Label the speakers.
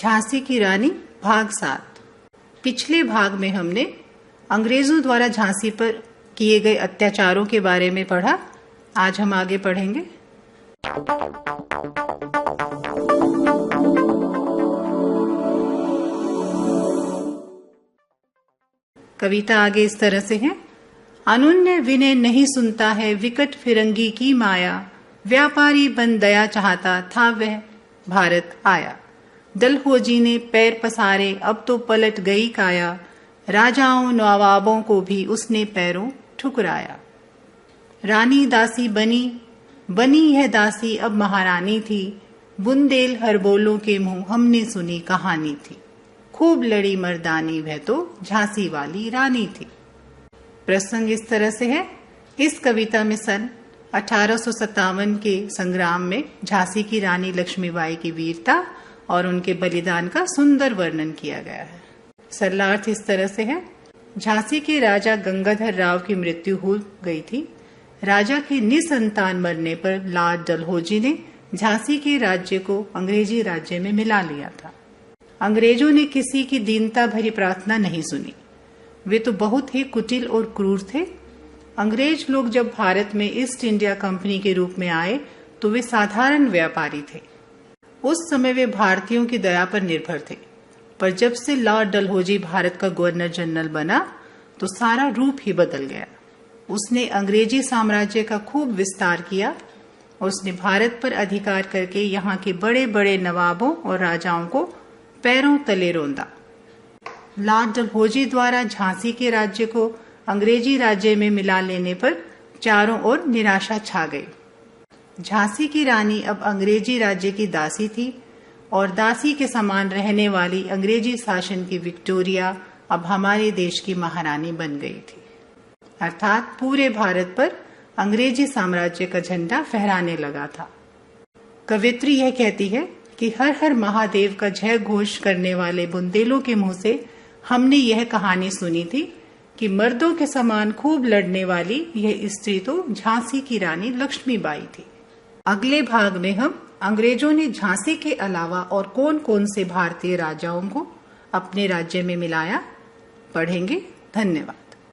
Speaker 1: झांसी की रानी भाग 7। पिछले भाग में हमने अंग्रेजों द्वारा झांसी पर किए गए अत्याचारों के बारे में पढ़ा। आज हम आगे पढ़ेंगे। कविता आगे इस तरह से है। अनुन्य विनय नहीं सुनता है विकट फिरंगी की माया, व्यापारी बन दया चाहता था वह भारत आया। डलहौजी ने पैर पसारे अब तो पलट गई काया, राजाओं नवाबों को भी उसने पैरों ठुकराया। रानी दासी बनी यह दासी अब महारानी थी, बुंदेल हरबोलों के मुंह हमने सुनी कहानी थी। खूब लड़ी मर्दानी वह तो झांसी वाली रानी थी। प्रसंग इस तरह से है। इस कविता में सन 1857 के संग्राम में झांसी की रानी लक्ष्मीबाई की वीरता और उनके बलिदान का सुंदर वर्णन किया गया है। सरलार्थ इस तरह से है। झांसी के राजा गंगाधर राव की मृत्यु हो गई थी। राजा के निसंतान मरने पर लॉर्ड डलहौजी ने झांसी के राज्य को अंग्रेजी राज्य में मिला लिया था। अंग्रेजों ने किसी की दीनता भरी प्रार्थना नहीं सुनी। वे तो बहुत ही कुटिल और क्रूर थे। अंग्रेज लोग जब भारत में ईस्ट इंडिया कंपनी के रूप में आए तो वे साधारण व्यापारी थे। उस समय वे भारतीयों की दया पर निर्भर थे, पर जब से लॉर्ड डलहौजी भारत का गवर्नर जनरल बना तो सारा रूप ही बदल गया। उसने अंग्रेजी साम्राज्य का खूब विस्तार किया और उसने भारत पर अधिकार करके यहाँ के बड़े बड़े नवाबों और राजाओं को पैरों तले रौंदा। लॉर्ड डलहौजी द्वारा झांसी के राज्य को अंग्रेजी राज्य में मिला लेने पर चारों ओर निराशा छा गई। झांसी की रानी अब अंग्रेजी राज्य की दासी थी और दासी के समान रहने वाली अंग्रेजी शासन की विक्टोरिया अब हमारे देश की महारानी बन गई थी। अर्थात पूरे भारत पर अंग्रेजी साम्राज्य का झंडा फहराने लगा था। कवित्री यह कहती है कि हर हर महादेव का जय घोष करने वाले बुंदेलों के मुंह से हमने यह कहानी सुनी थी कि मर्दों के समान खूब लड़ने वाली यह स्त्री तो झांसी की रानी लक्ष्मीबाई थी। अगले भाग में हम अंग्रेजों ने झांसी के अलावा और कौन कौन से भारतीय राजाओं को अपने राज्य में मिलाया पढ़ेंगे। धन्यवाद।